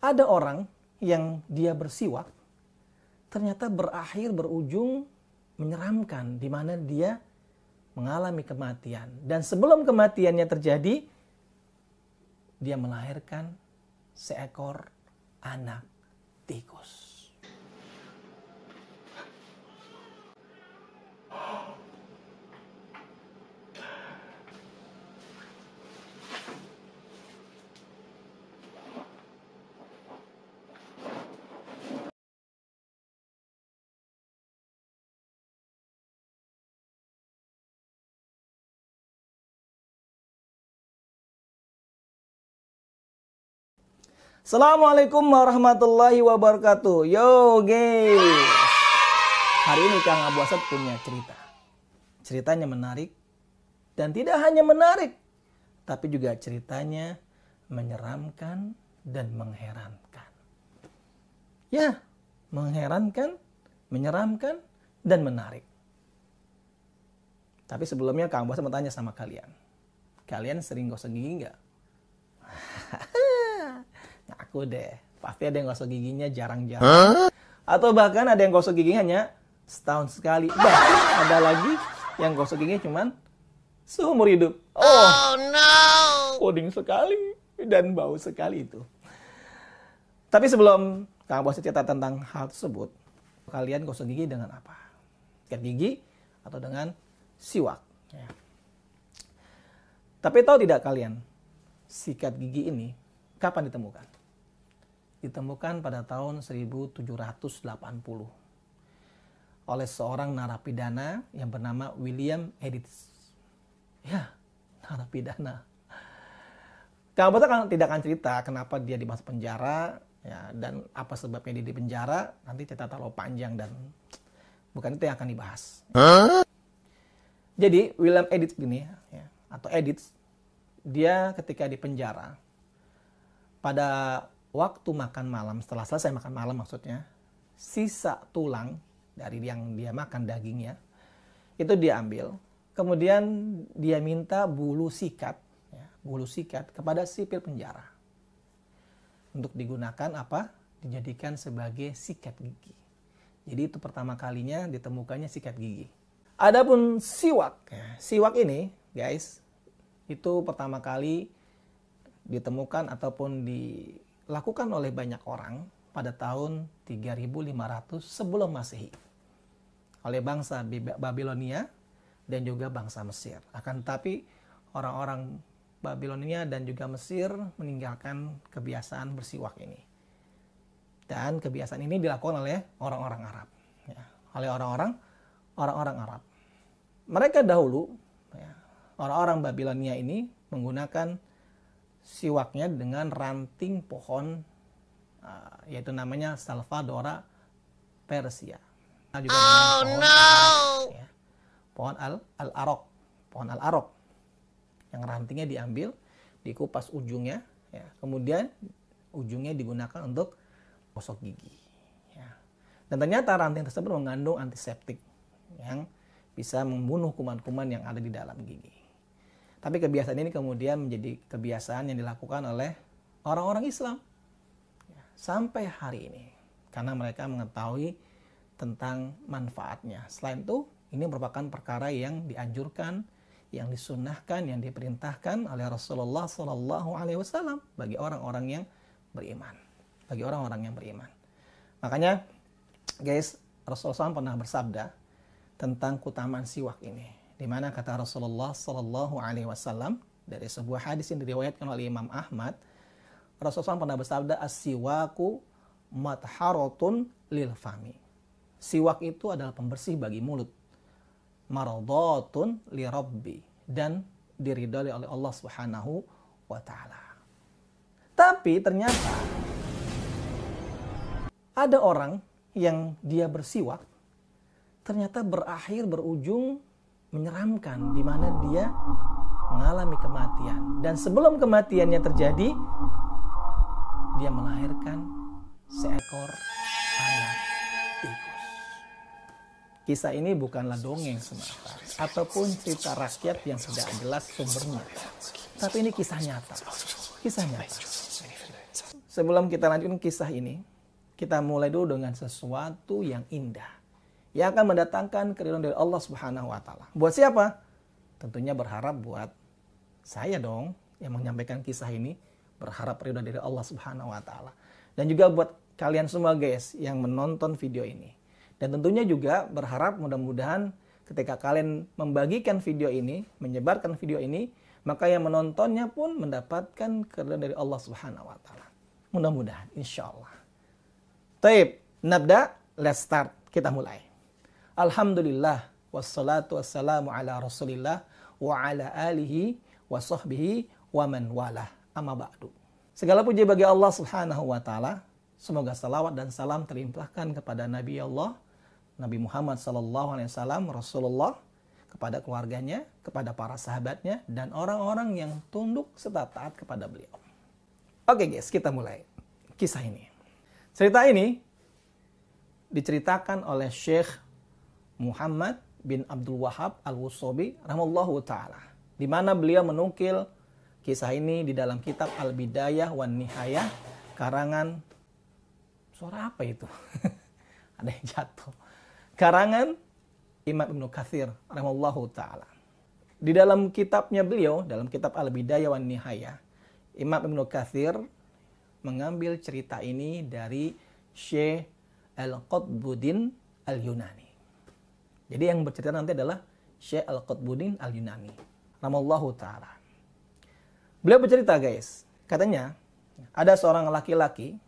Ada orang yang dia bersiwak, ternyata berujung menyeramkan, di mana dia mengalami kematian. Dan sebelum kematiannya terjadi, dia melahirkan seekor anak tikus. Assalamualaikum warahmatullahi wabarakatuh. Yo guys, hari ini Kang Abu Asad punya cerita. Ceritanya menarik, dan tidak hanya menarik, tapi juga ceritanya menyeramkan dan mengherankan. Ya, mengherankan, menyeramkan, dan menarik. Tapi sebelumnya Kang Abu Asad mau tanya sama kalian. Kalian sering gosok gigi nggak? Aku deh, pasti ada yang gosok giginya jarang-jarang. Atau bahkan ada yang gosok giginya hanya setahun sekali. Bahkan ada lagi yang gosok giginya cuman seumur hidup. Oh no! Puding sekali dan bau sekali itu. Tapi sebelum Kang Abu Asad cerita tentang hal tersebut, kalian gosok gigi dengan apa? Sikat gigi atau dengan siwak? Ya. Tapi tahu tidak kalian, sikat gigi ini kapan ditemukan? Ditemukan pada tahun 1780 oleh seorang narapidana yang bernama William Edits. Ya, narapidana. Kang Abu Asad tidak akan cerita kenapa dia dimasuk penjara, ya, dan apa sebabnya dia di penjara. Nanti cerita terlalu panjang dan bukan itu yang akan dibahas. Jadi William Edits ini, ya, atau Edits, dia ketika di penjara, pada waktu makan malam, setelah selesai makan malam maksudnya, sisa tulang dari yang dia makan, dagingnya, itu dia ambil. Kemudian dia minta bulu sikat kepada sipir penjara. Untuk digunakan apa? Dijadikan sebagai sikat gigi. Jadi itu pertama kalinya ditemukannya sikat gigi. Adapun siwak. Siwak ini, guys, itu pertama kali ditemukan ataupun dilakukan oleh banyak orang pada tahun 3500 sebelum Masehi oleh bangsa Babilonia dan juga bangsa Mesir. Akan tetapi orang-orang Babilonia dan juga Mesir meninggalkan kebiasaan bersiwak ini. Dan kebiasaan ini dilakukan oleh orang-orang Arab. Ya, oleh orang-orang Arab. Mereka dahulu, ya, orang-orang Babilonia ini menggunakan siwaknya dengan ranting pohon, yaitu namanya Salvadora Persia. Juga pohon al-arok, pohon al-arok, yang rantingnya diambil, dikupas ujungnya, ya, kemudian ujungnya digunakan untuk gosok gigi. Ya. Dan ternyata ranting tersebut mengandung antiseptik yang bisa membunuh kuman-kuman yang ada di dalam gigi. Tapi kebiasaan ini kemudian menjadi kebiasaan yang dilakukan oleh orang-orang Islam sampai hari ini. Karena mereka mengetahui tentang manfaatnya. Selain itu, ini merupakan perkara yang dianjurkan, yang disunnahkan, yang diperintahkan oleh Rasulullah SAW bagi orang-orang yang beriman. Bagi orang-orang yang beriman. Makanya, guys, Rasulullah SAW pernah bersabda tentang keutamaan siwak ini. Di mana kata Rasulullah SAW dari sebuah hadis yang diriwayatkan oleh Imam Ahmad, Rasulullah SAW pernah bersabda, as-siwaku matharatun lil fami. Siwak itu adalah pembersih bagi mulut, maradatun li rabbi, dan diridhai oleh Allah Subhanahu wa taala. Tapi ternyata ada orang yang dia bersiwak, ternyata berujung menyeramkan, di mana dia mengalami kematian. Dan sebelum kematiannya terjadi, dia melahirkan seekor anak tikus. Kisah ini bukanlah dongeng semata, ataupun cerita rakyat yang tidak jelas sumbernya. Tapi ini kisah nyata. Kisah nyata. sebelum kita lanjutkan kisah ini, kita mulai dulu dengan sesuatu yang indah, yang akan mendatangkan keridhaan dari Allah Subhanahu wa taala. Buat siapa? Tentunya berharap buat saya dong yang menyampaikan kisah ini, berharap ridha dari Allah Subhanahu wa taala. Dan juga buat kalian semua guys yang menonton video ini. Dan tentunya juga berharap mudah-mudahan ketika kalian membagikan video ini, menyebarkan video ini, maka yang menontonnya pun mendapatkan keridhaan dari Allah Subhanahu wa taala. Mudah-mudahan insyaallah. Taib, nabda, let's start. Kita mulai. Alhamdulillah wassalatu wassalamu ala Rasulillah wa ala alihi wa sahbihi wa man walah. Amma ba'du. Segala puji bagi Allah Subhanahu wa taala. Semoga salawat dan salam terlimpahkan kepada Nabi Allah Nabi Muhammad sallallahu alaihi wasallam, Rasulullah, kepada keluarganya, kepada para sahabatnya, dan orang-orang yang tunduk serta taat kepada beliau. Oke guys, kita mulai kisah ini. Cerita ini diceritakan oleh Syekh Muhammad bin Abdul Wahhab Al-Wusobi rahimallahu ta'ala, di mana beliau menukil kisah ini di dalam kitab Al-Bidayah wan Nihayah, karangan, suara apa itu? Ada yang jatuh. Karangan Imam Ibnu Katsir rahimallahu ta'ala. Di dalam kitabnya beliau, dalam kitab Al-Bidayah wan Nihayah, Imam Ibnu Katsir mengambil cerita ini dari Syekh Al-Qutbuddin Al-Yunani. Jadi yang bercerita nanti adalah Syekh Al-Qutbuddin Al-Yunani rahimallahu ta'ala. Beliau bercerita guys, katanya ada seorang laki-laki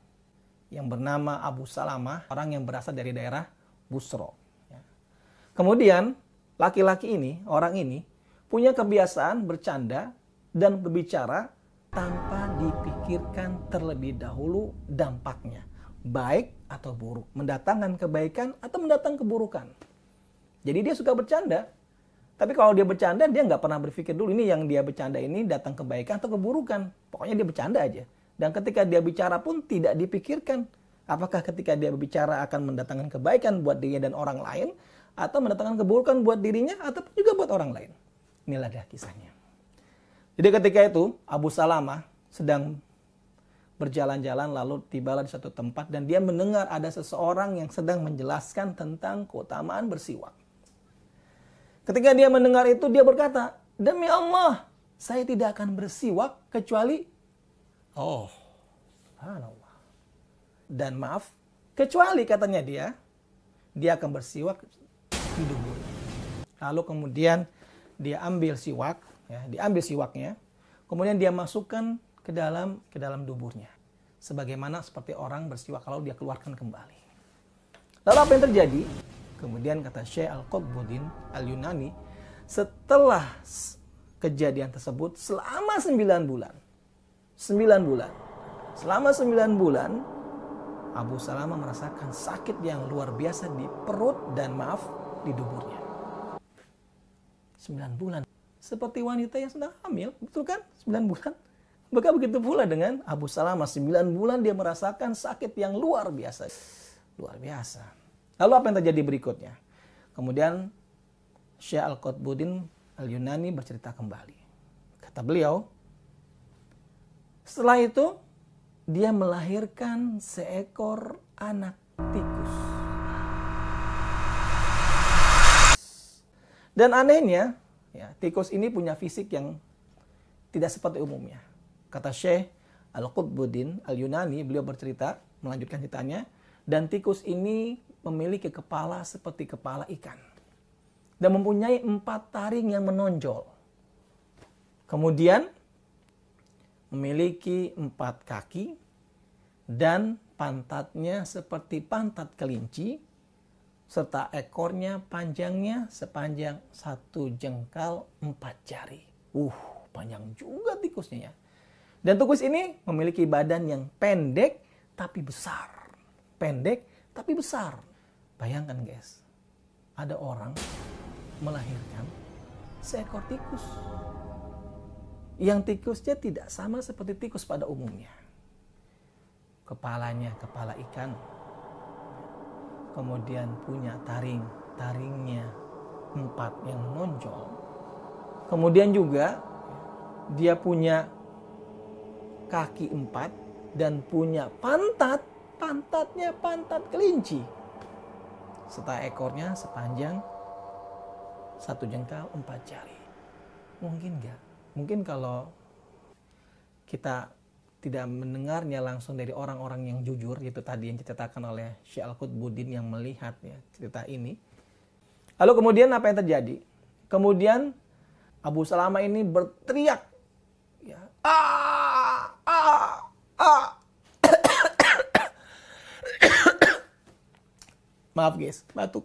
yang bernama Abu Salamah, orang yang berasal dari daerah Busro. Kemudian laki-laki ini, orang ini punya kebiasaan bercanda dan berbicara tanpa dipikirkan terlebih dahulu dampaknya, baik atau buruk, mendatangkan kebaikan atau mendatangkan keburukan. Jadi dia suka bercanda, tapi kalau dia bercanda dia nggak pernah berpikir dulu ini yang dia bercanda ini datang kebaikan atau keburukan. Pokoknya dia bercanda aja. Dan ketika dia bicara pun tidak dipikirkan apakah ketika dia berbicara akan mendatangkan kebaikan buat dirinya dan orang lain, atau mendatangkan keburukan buat dirinya ataupun juga buat orang lain. Inilah dia kisahnya. Jadi ketika itu Abu Salamah sedang berjalan-jalan lalu tibalah di satu tempat dan dia mendengar ada seseorang yang sedang menjelaskan tentang keutamaan bersiwak. Ketika dia mendengar itu dia berkata, "Demi Allah, saya tidak akan bersiwak kecuali subhanallah. Dan maaf, kecuali katanya dia akan bersiwak di dubur." Lalu kemudian dia ambil siwak, diambil siwaknya, kemudian dia masukkan ke dalam duburnya, sebagaimana seperti orang bersiwak kalau dia keluarkan kembali. Lalu apa yang terjadi? Kemudian kata Syekh Al-Qutbuddin Al-Yunani, setelah kejadian tersebut selama 9 bulan. 9 bulan. Selama 9 bulan Abu Salamah merasakan sakit yang luar biasa di perut dan maaf di duburnya. 9 bulan. Seperti wanita yang sedang hamil, betul kan? 9 bulan. Maka begitu pula dengan Abu Salamah. 9 bulan dia merasakan sakit yang luar biasa. Luar biasa. Lalu apa yang terjadi berikutnya? Kemudian Syekh Al-Qutbuddin Al-Yunani bercerita kembali. Kata beliau, setelah itu dia melahirkan seekor anak tikus. Dan anehnya, tikus ini punya fisik yang tidak seperti umumnya. Kata Syekh Al-Qutbuddin Al-Yunani, beliau bercerita, melanjutkan ceritanya, dan tikus ini memiliki kepala seperti kepala ikan. Dan mempunyai 4 taring yang menonjol. Kemudian memiliki 4 kaki dan pantatnya seperti pantat kelinci, serta ekornya panjangnya sepanjang 1 jengkal 4 jari. Panjang juga tikusnya ya. Dan tikus ini memiliki badan yang pendek tapi besar. Pendek tapi besar. Bayangkan guys, ada orang melahirkan seekor tikus. Yang tikusnya tidak sama seperti tikus pada umumnya. Kepalanya kepala ikan. Kemudian punya taringnya 4 yang menonjol. Kemudian juga dia punya kaki 4 dan punya pantatnya pantat kelinci, serta ekornya sepanjang 1 jengkal 4 jari. Mungkin nggak? Mungkin kalau kita tidak mendengarnya langsung dari orang-orang yang jujur, itu tadi yang diceritakan oleh Syekh Al-Qutbuddin yang melihat ya cerita ini. Lalu kemudian apa yang terjadi? Kemudian Abu Salamah ini berteriak, ya, maaf guys, batuk,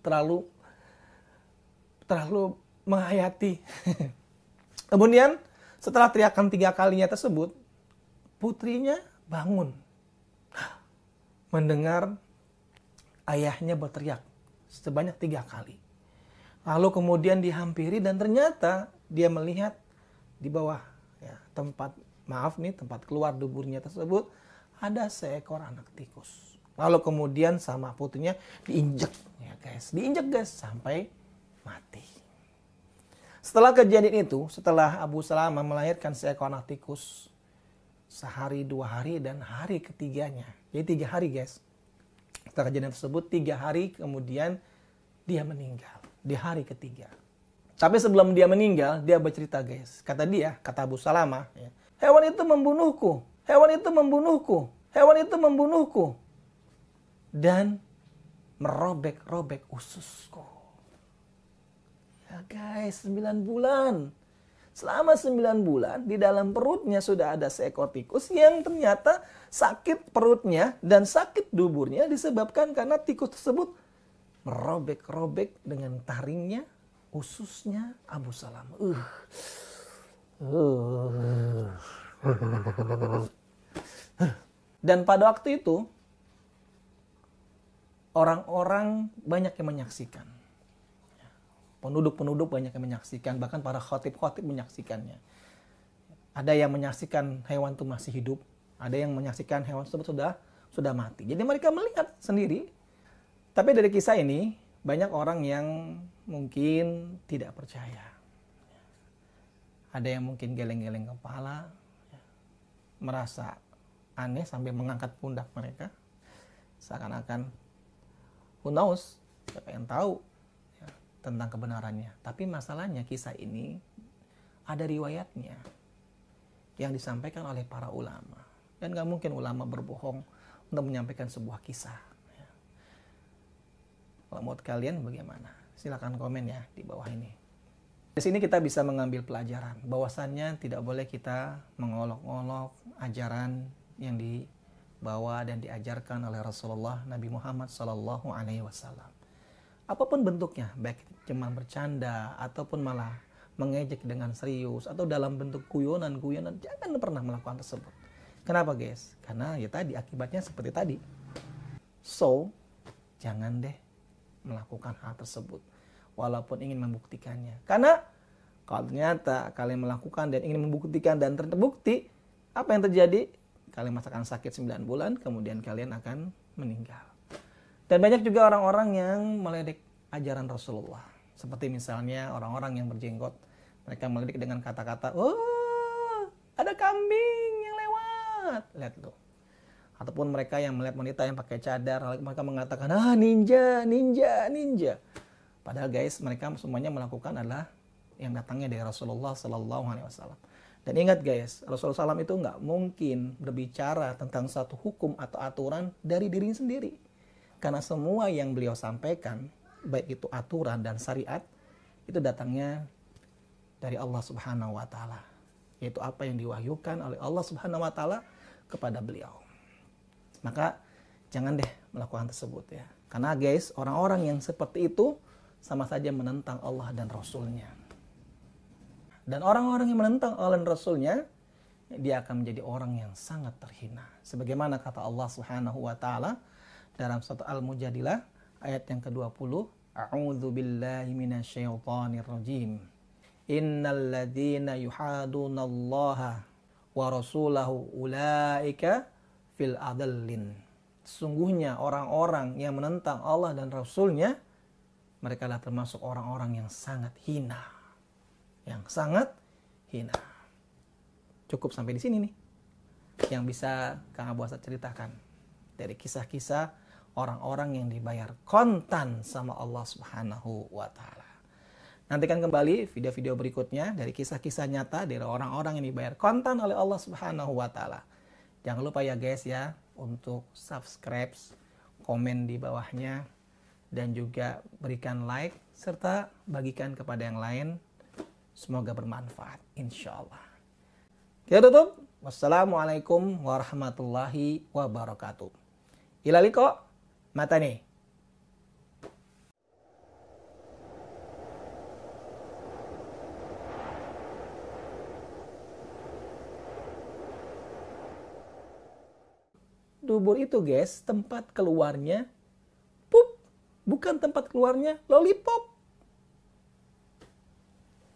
terlalu menghayati. Kemudian setelah teriakan 3 kalinya tersebut, putrinya bangun mendengar ayahnya berteriak sebanyak 3 kali. Lalu kemudian dihampiri dan ternyata dia melihat di bawah ya, tempat keluar duburnya tersebut ada seekor anak tikus. Lalu kemudian sama putrinya diinjek ya guys, sampai mati. Setelah kejadian itu, setelah Abu Salamah melahirkan seekor anak tikus, sehari, 2 hari, dan hari ketiganya. Jadi 3 hari guys. Setelah kejadian tersebut, 3 hari kemudian dia meninggal. Di hari ketiga. Tapi sebelum dia meninggal, dia bercerita guys. Kata Abu Salamah, ya, hewan itu membunuhku. Dan merobek-robek ususku. Ya guys, 9 bulan. Selama 9 bulan di dalam perutnya sudah ada seekor tikus yang ternyata sakit perutnya dan sakit duburnya disebabkan karena tikus tersebut merobek-robek dengan taringnya ususnya Abu Salamah. Dan pada waktu itu orang-orang banyak yang menyaksikan. Penduduk-penduduk banyak yang menyaksikan, bahkan para khatib-khatib menyaksikannya. Ada yang menyaksikan hewan itu masih hidup, ada yang menyaksikan hewan tersebut sudah mati. Jadi mereka melihat sendiri. Tapi dari kisah ini banyak orang yang mungkin tidak percaya. Ada yang mungkin geleng-geleng kepala, merasa aneh sampai mengangkat pundak mereka. Seakan-akan, who knows, siapa yang tahu tentang kebenarannya. Tapi masalahnya kisah ini ada riwayatnya yang disampaikan oleh para ulama. Dan gak mungkin ulama berbohong untuk menyampaikan sebuah kisah. Kalau menurut kalian bagaimana? Silakan komen ya di bawah ini. Di sini kita bisa mengambil pelajaran bahwasannya tidak boleh kita mengolok-olok ajaran yang dibawa dan diajarkan oleh Rasulullah Nabi Muhammad SAW. Apapun bentuknya, baik cuma bercanda ataupun malah mengejek dengan serius atau dalam bentuk guyonan, jangan pernah melakukan tersebut. Kenapa guys? Karena ya tadi akibatnya seperti tadi. So, jangan deh melakukan hal tersebut walaupun ingin membuktikannya. Karena kalau ternyata kalian melakukan dan ingin membuktikan dan terbukti, apa yang terjadi? Kalian merasakan sakit 9 bulan, kemudian kalian akan meninggal. Dan banyak juga orang-orang yang meledek ajaran Rasulullah. Seperti misalnya orang-orang yang berjenggot. Mereka meledek dengan kata-kata, "Oh, ada kambing yang lewat." Lihat tuh. Ataupun mereka yang melihat wanita yang pakai cadar, mereka mengatakan, ninja. Padahal guys, mereka semuanya melakukan adalah yang datangnya dari Rasulullah SAW. Dan ingat guys, Rasulullah SAW itu nggak mungkin berbicara tentang satu hukum atau aturan dari dirinya sendiri. Karena semua yang beliau sampaikan, baik itu aturan dan syariat, itu datangnya dari Allah Subhanahu wa Ta'ala. Yaitu apa yang diwahyukan oleh Allah Subhanahu wa Ta'ala kepada beliau. Maka jangan deh melakukan tersebut ya. Karena guys, orang-orang yang seperti itu sama saja menentang Allah dan Rasulnya. Dan orang-orang yang menentang Allah dan Rasulnya, dia akan menjadi orang yang sangat terhina. Sebagaimana kata Allah Subhanahu wa Ta'ala dalam surat Al-Mujadilah ayat yang ke-20, A'udzu billahi minasyaitonir rajim. Innal ladzina yuhadunallaha wa rasulahu ulaika fil adallin. Sesungguhnya orang-orang yang menentang Allah dan Rasulnya, mereka adalah termasuk orang-orang yang sangat hina. Yang sangat hina. Cukup sampai di sini nih. yang bisa Kang Abu Asad ceritakan dari kisah-kisah orang-orang yang dibayar kontan sama Allah Subhanahu wa taala. Nantikan kembali video-video berikutnya dari kisah-kisah nyata dari orang-orang yang dibayar kontan oleh Allah Subhanahu wa taala. Jangan lupa ya guys ya untuk subscribe, komen di bawahnya, dan juga berikan like serta bagikan kepada yang lain. Semoga bermanfaat insyaallah. Kita tutup. Wassalamualaikum warahmatullahi wabarakatuh. Ila liqa, matane. Dubur itu guys, tempat keluarnya pup, bukan tempat keluarnya lollipop.